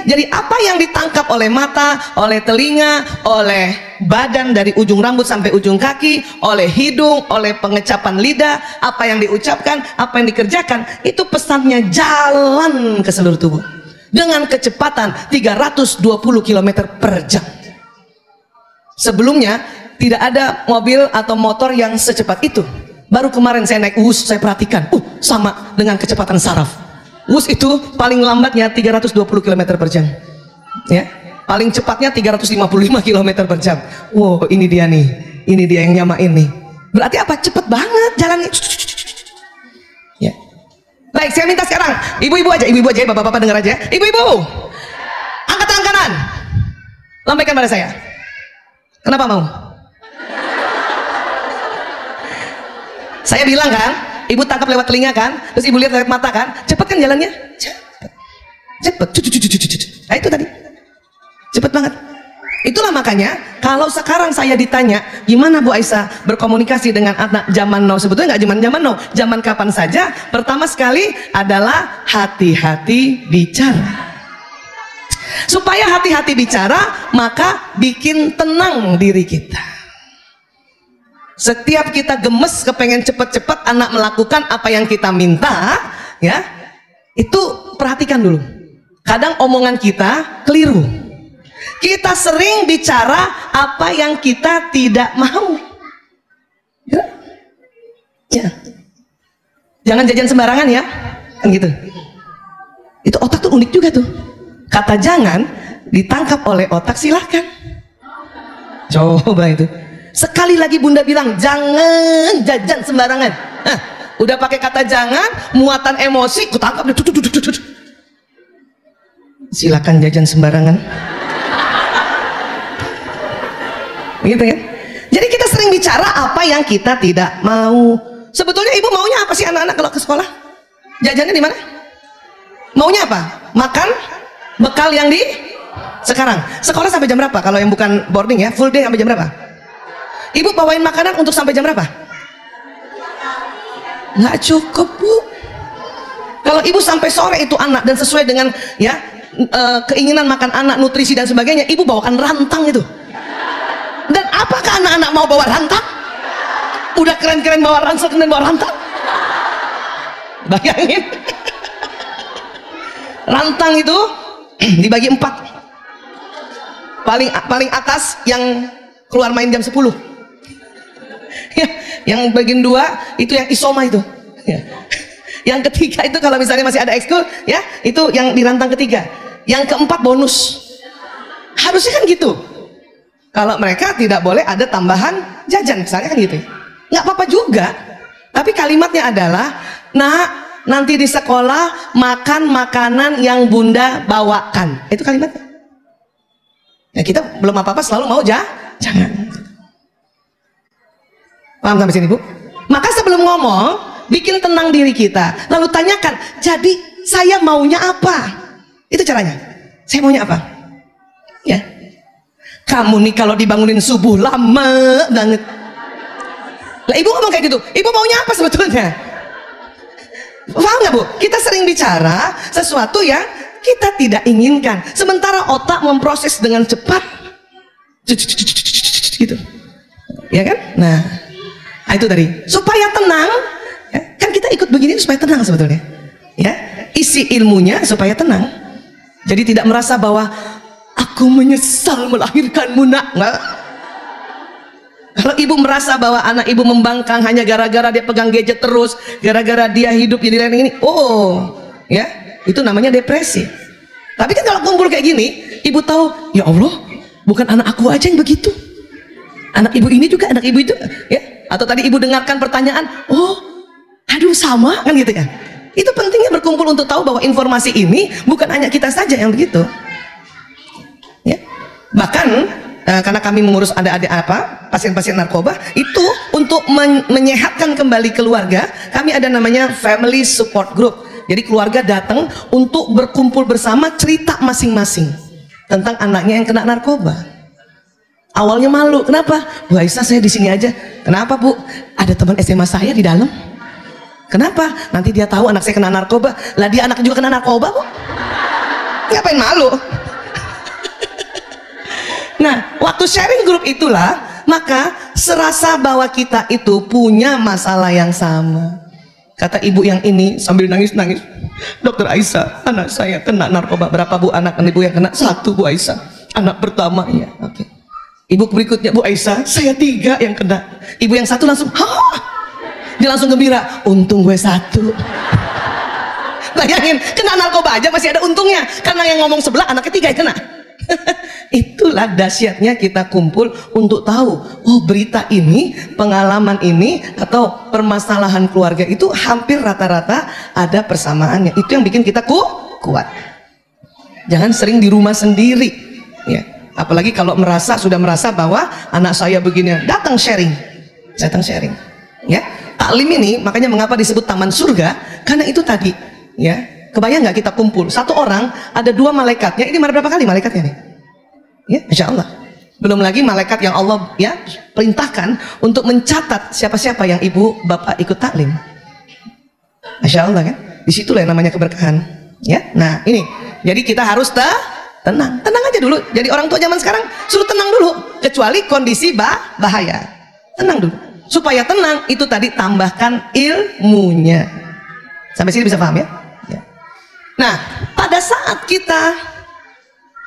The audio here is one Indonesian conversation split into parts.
Jadi apa yang ditangkap oleh mata, oleh telinga, oleh badan dari ujung rambut sampai ujung kaki, oleh hidung, oleh pengecapan lidah, apa yang diucapkan, apa yang dikerjakan, itu pesannya jalan ke seluruh tubuh dengan kecepatan 320 km per jam. Sebelumnya tidak ada mobil atau motor yang secepat itu. Baru kemarin saya naik Wus, saya perhatikan, sama dengan kecepatan saraf. Wus itu paling lambatnya 320 km per jam, ya. Paling cepatnya 355 km per jam. Wow, ini dia nih, ini dia yang nyamain nih. Berarti apa? Cepet banget jalannya. Ya. Baik, saya minta sekarang ibu-ibu aja, bapak-bapak dengar aja. Ibu-ibu, angkat tangan kanan, lambaikan pada saya. Kenapa mau? Saya bilang kan, ibu tangkap lewat telinga kan, terus ibu lihat lewat mata kan, cepet kan jalannya? Cepet. Nah itu tadi, cepet banget. Itulah makanya kalau sekarang saya ditanya, gimana Bu Aisyah berkomunikasi dengan anak zaman now? Sebetulnya nggak zaman now, zaman kapan saja. Pertama sekali adalah hati-hati bicara. Supaya hati-hati bicara, maka bikin tenang diri kita. Setiap kita gemes kepengen cepet-cepet anak melakukan apa yang kita minta, ya, itu perhatikan dulu. Kadang omongan kita keliru. Kita sering bicara apa yang kita tidak mau. Ya. Jangan jajan sembarangan ya, kan gitu. Itu otak tuh unik juga tuh. Kata jangan ditangkap oleh otak, silahkan. Coba itu. Sekali lagi bunda bilang jangan jajan sembarangan. Udah pakai kata jangan, muatan emosi, kutangkap deh. Silakan jajan sembarangan. Gitu ya. Jadi kita sering bicara apa yang kita tidak mau. Sebetulnya ibu maunya apa sih anak-anak kalau ke sekolah? Jajannya di mana? Maunya apa? Makan bekal yang di sekarang. Sekolah sampai jam berapa? Kalau yang bukan boarding ya, full day sampai jam berapa? Ibu bawain makanan untuk sampai jam berapa? Nggak cukup Bu. Kalau ibu sampai sore itu anak dan sesuai dengan ya keinginan makan anak, nutrisi dan sebagainya, ibu bawakan rantang itu. Dan apakah anak-anak mau bawa rantang? Udah keren-keren bawa ransel, keren bawa rantang. Bayangin. Rantang itu dibagi 4. Paling atas yang keluar main jam 10. Ya, yang bagian 2 itu yang isoma itu. Ya. Yang ketiga itu kalau misalnya masih ada ekskul, ya itu yang di rantang ketiga. Yang keempat bonus. Harusnya kan gitu. Kalau mereka tidak boleh ada tambahan jajan, misalnya kan gitu. Nggak apa-apa juga. Tapi kalimatnya adalah, nah nanti di sekolah makan makanan yang bunda bawakan. Itu kalimatnya. Ya kita belum apa-apa selalu mau jangan. Paham sampai sini Bu? Maka sebelum ngomong, bikin tenang diri kita. Lalu tanyakan, jadi saya maunya apa? Itu caranya. Saya maunya apa? Ya. Kamu nih kalau dibangunin subuh lama banget. Lah ibu ngomong kayak gitu, ibu maunya apa sebetulnya? Paham nggak Bu? Kita sering bicara sesuatu yang kita tidak inginkan. Sementara otak memproses dengan cepat. Gitu. Ya kan? Nah itu tadi supaya tenang ya, kan kita ikut begini supaya tenang sebetulnya ya, isi ilmunya supaya tenang, jadi tidak merasa bahwa aku menyesal melahirkanmu nak. Nggak. Kalau ibu merasa bahwa anak ibu membangkang hanya gara-gara dia pegang gadget terus, gara-gara dia hidup jadi ini, ya itu namanya depresi. Tapi kan kalau kumpul kayak gini, ibu tahu ya Allah, bukan anak aku aja yang begitu, anak ibu ini juga, anak ibu itu ya. Atau tadi ibu dengarkan pertanyaan, aduh sama kan gitu ya. Itu pentingnya berkumpul untuk tahu bahwa informasi ini bukan hanya kita saja yang begitu. Ya. Bahkan karena kami mengurus adik-adik pasien-pasien narkoba, itu untuk menyehatkan kembali keluarga, kami ada namanya family support group. Jadi keluarga datang untuk berkumpul bersama, cerita masing-masing tentang anaknya yang kena narkoba. Awalnya malu, kenapa? Bu Aisyah saya di sini aja. Kenapa Bu? Ada teman SMA saya di dalam. Kenapa? Nanti dia tahu anak saya kena narkoba. Lah dia anak juga kena narkoba Bu. Ngapain malu? Nah, waktu sharing grup itulah, maka serasa bahwa kita itu punya masalah yang sama. Kata ibu yang ini sambil nangis-nangis, Dokter Aisyah, anak saya kena narkoba. Berapa bu anak ibu yang kena? 1 Bu Aisyah. Anak pertama ya. Oke. Ibu berikutnya, Bu Aisyah, saya 3 yang kena. Ibu yang 1 langsung, hah? Dia langsung gembira, untung gue 1. Bayangin, kena narkoba aja masih ada untungnya, karena yang ngomong sebelah anak ketiga yang kena. Itulah dahsyatnya kita kumpul untuk tahu, oh berita ini, pengalaman ini, atau permasalahan keluarga itu hampir rata-rata ada persamaannya. Itu yang bikin kita kuat. Jangan sering di rumah sendiri, ya. Apalagi kalau sudah merasa bahwa anak saya begini, datang sharing, ya. Taklim ini makanya mengapa disebut taman surga, karena itu tadi, ya. Kebayang nggak kita kumpul, 1 orang ada 2 malaikatnya. Ini berapa kali malaikatnya nih? Ya, Masya Allah. Belum lagi malaikat yang Allah ya perintahkan untuk mencatat siapa-siapa yang ibu bapak ikut taklim. Masya Allah kan? Disitulah yang namanya keberkahan. Ya, nah ini. Jadi kita harus tenang aja dulu. Jadi orang tua zaman sekarang suruh tenang dulu, kecuali kondisi bahaya. Tenang dulu. Supaya tenang itu tadi tambahkan ilmunya. Sampai sini bisa paham ya? Ya. Nah, pada saat kita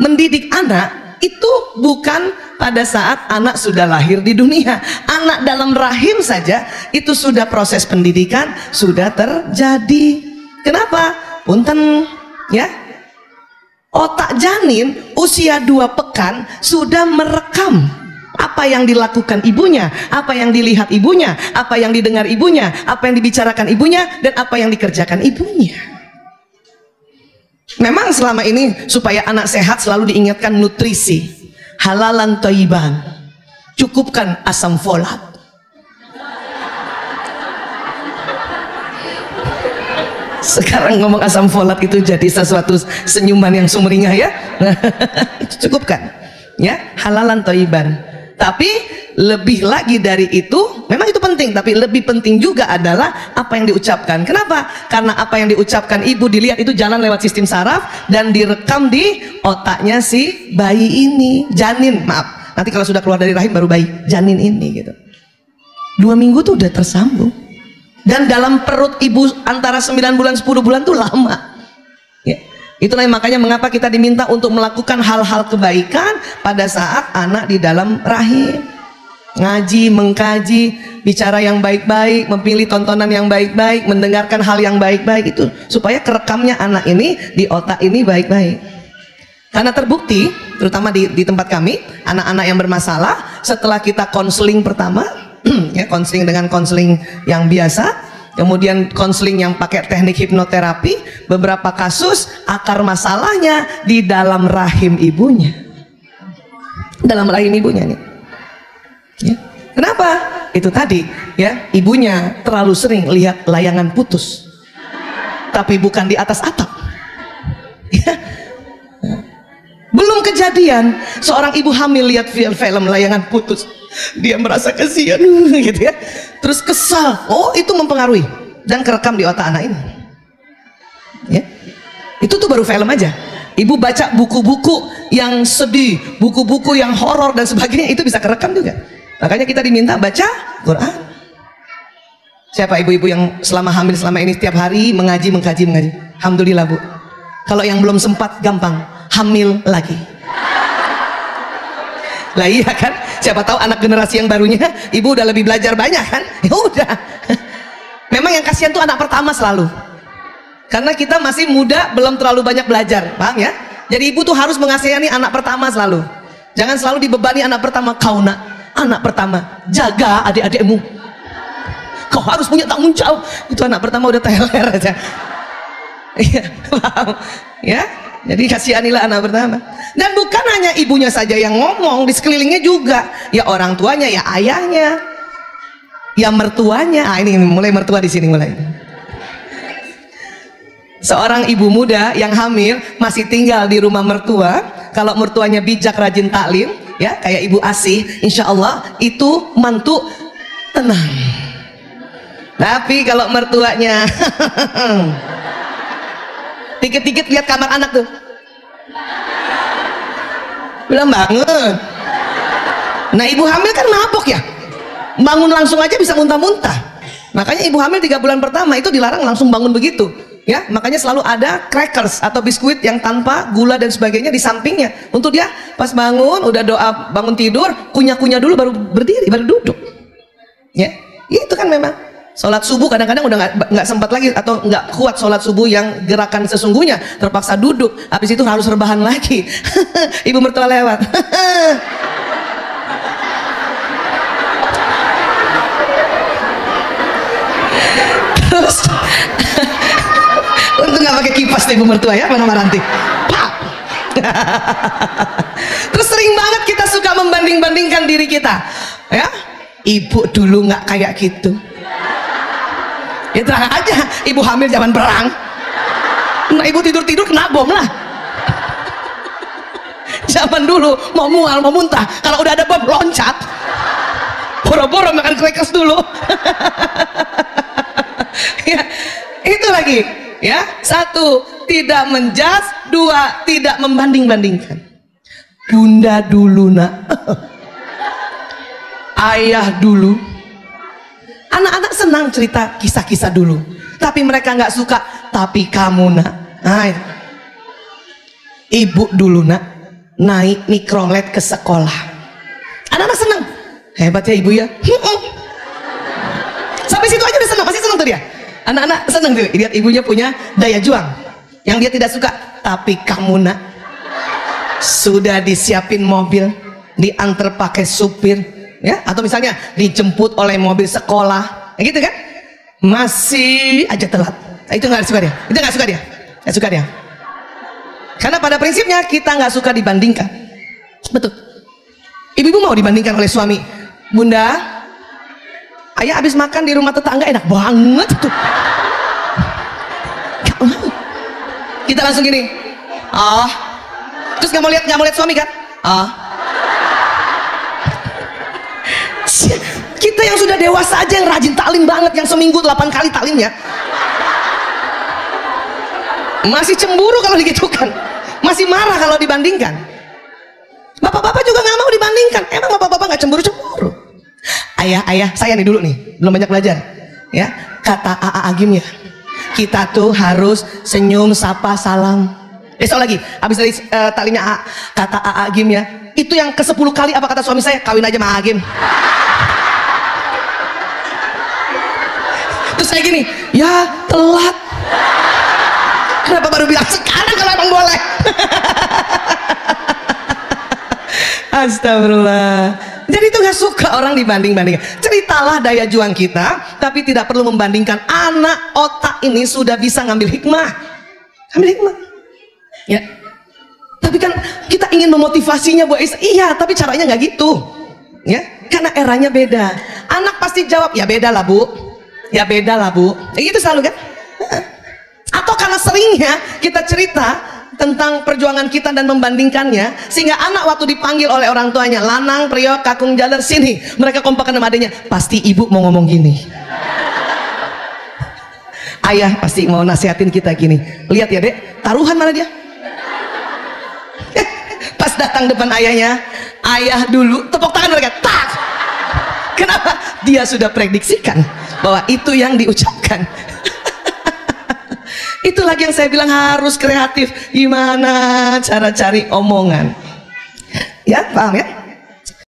mendidik anak, itu bukan pada saat anak sudah lahir di dunia. Anak dalam rahim saja itu sudah proses pendidikan sudah terjadi. Kenapa? Punten ya. Otak janin usia 2 pekan sudah merekam apa yang dilakukan ibunya, apa yang dilihat ibunya, apa yang didengar ibunya, apa yang dibicarakan ibunya, dan apa yang dikerjakan ibunya. Memang selama ini supaya anak sehat selalu diingatkan nutrisi, halalan thayyiban, cukupkan asam folat. Sekarang ngomong asam folat itu jadi sesuatu senyuman yang sumringah ya. Cukupkan ya, halalan thayyiban. Tapi lebih lagi dari itu, memang itu penting, tapi lebih penting juga adalah apa yang diucapkan. Kenapa? Karena apa yang diucapkan ibu dilihat itu jalan lewat sistem saraf dan direkam di otaknya si bayi ini, janin, maaf. Nanti kalau sudah keluar dari rahim baru bayi, janin ini gitu. 2 minggu tuh udah tersambung. Dan dalam perut ibu antara 9 bulan 10 bulan tuh lama. Ya. Itulah makanya mengapa kita diminta untuk melakukan hal-hal kebaikan pada saat anak di dalam rahim. Ngaji, mengkaji, bicara yang baik-baik, memilih tontonan yang baik-baik, mendengarkan hal yang baik-baik itu supaya kerekamnya anak ini di otak ini baik-baik. Karena terbukti, terutama di tempat kami, anak-anak yang bermasalah setelah kita konseling pertama, ya konseling dengan konseling yang biasa, kemudian konseling yang pakai teknik hipnoterapi, beberapa kasus akar masalahnya di dalam rahim ibunya. Dalam rahim ibunya nih. Ya. Kenapa? Itu tadi ya, ibunya terlalu sering lihat layangan putus. Tapi bukan di atas atap. Ya. Belum kejadian seorang ibu hamil lihat film layangan putus, dia merasa kasihan gitu ya, terus kesal. Oh, itu mempengaruhi dan kerekam di otak anak ini ya. Itu tuh baru film aja. Ibu baca buku-buku yang sedih, buku-buku yang horor dan sebagainya, itu bisa kerekam juga. Makanya kita diminta baca Quran. Siapa ibu-ibu yang selama hamil selama ini setiap hari mengkaji? Alhamdulillah Bu. Kalau yang belum sempat, gampang, hamil lagi. Lah iya kan, siapa tahu anak generasi yang barunya ibu udah lebih belajar banyak kan. Ya udah. Memang yang kasihan tuh anak pertama selalu, karena kita masih muda, belum terlalu banyak belajar, paham ya. Jadi ibu tuh harus mengasihani anak pertama selalu. Jangan selalu dibebani anak pertama. Kau nak anak pertama, jaga adik-adikmu, kau harus punya tanggung jawab. Itu anak pertama udah teler aja. Iya, paham ya. Jadi kasihanilah anak pertama. Dan bukan hanya ibunya saja yang ngomong, di sekelilingnya juga. Ya orang tuanya, ya ayahnya, ya mertuanya. Ah, ini mulai mertua di sini mulai. Seorang ibu muda yang hamil masih tinggal di rumah mertua, kalau mertuanya bijak, rajin taklim, ya kayak ibu Asih, insya Allah itu mantu tenang. Tapi kalau mertuanya dikit-dikit lihat kamar anak tuh, Belum bangun. Nah ibu hamil kan mabok ya, bangun langsung aja bisa muntah-muntah. Makanya ibu hamil 3 bulan pertama itu dilarang langsung bangun begitu ya. Makanya selalu ada crackers atau biskuit yang tanpa gula dan sebagainya di sampingnya, untuk dia pas bangun udah doa bangun tidur, kunyah-kunyah dulu baru berdiri, baru duduk ya. Itu kan memang sholat subuh kadang-kadang udah nggak sempat lagi atau nggak kuat sholat subuh yang gerakan sesungguhnya, terpaksa duduk, habis itu harus rebahan lagi. Ibu mertua lewat. Terus untung nggak pakai kipas nih ibu mertua ya, mana Maranti. Pak. Terus sering banget kita suka membanding-bandingkan diri kita ya. Ibu dulu nggak kayak gitu ya, terang aja ibu hamil zaman perang. Nah ibu tidur-tidur kena bom lah. Zaman dulu mau mual mau muntah, kalau udah ada bom loncat, boro-boro makan crackers dulu. Ya, itu lagi ya. 1, tidak menjudge. 2, tidak membanding-bandingkan. Bunda dulu nak, ayah dulu. Anak-anak senang cerita kisah-kisah dulu, tapi mereka nggak suka tapi kamu nak. Nah, ibu dulu nak naik mikrolet ke sekolah. Anak-anak senang, hebat ya ibu ya. Sampai situ aja udah senang, pasti senang tuh dia. Anak-anak senang tuh lihat ibunya punya daya juang yang dia tidak suka. Tapi kamu nak sudah disiapin mobil, diantar pakai supir ya, atau misalnya dijemput oleh mobil sekolah gitu kan, masih aja telat. Nah, itu nggak suka dia, itu nggak suka dia, nggak suka dia. Karena pada prinsipnya kita nggak suka dibandingkan. Betul. Ibu-ibu mau dibandingkan oleh suami. Bunda, ayah habis makan di rumah tetangga enak banget tuh. Gak mau. Kita langsung gini, terus nggak mau lihat suami kan? Kita yang sudah dewasa aja yang rajin taklim banget, yang seminggu 8 kali taklimnya, masih cemburu kalau digitukan, masih marah kalau dibandingkan. Bapak-bapak juga nggak mau dibandingkan. Emang bapak-bapak nggak cemburu-cemburu? Ayah, saya nih dulu nih, belum banyak belajar ya. Kata AA Agim ya, kita tuh harus senyum, sapa, salam. Besok lagi, habis dari taklimnya AA, kata AA Agim ya, itu yang ke-10 kali apa kata suami saya, kawin aja sama Agim. Terus saya gini, ya telat. Kenapa baru bilang sekarang kalau emang boleh? Astagfirullah. Jadi itu gak suka orang dibanding-bandingkan. Ceritalah daya juang kita, tapi tidak perlu membandingkan. Anak otak ini sudah bisa ngambil hikmah. Ambil hikmah ya. Tapi kan kita ingin memotivasinya Bu Ais. Iya, tapi caranya nggak gitu ya, karena eranya beda. Anak pasti jawab, ya beda lah Bu, ya beda lah Bu, ya gitu selalu kan. Atau karena seringnya kita cerita tentang perjuangan kita dan membandingkannya, sehingga anak waktu dipanggil oleh orang tuanya, lanang, priok, kakung jaler, sini, mereka kompakan sama adanya, pasti ibu mau ngomong gini, ayah pasti mau nasihatin kita gini, lihat ya dek, taruhan mana dia. Pas datang depan ayahnya, ayah dulu tepuk tangan mereka, tak. Kenapa? Dia sudah prediksikan bahwa itu yang diucapkan. Itu lagi yang saya bilang harus kreatif. Gimana cara cari omongan? Ya, paham ya?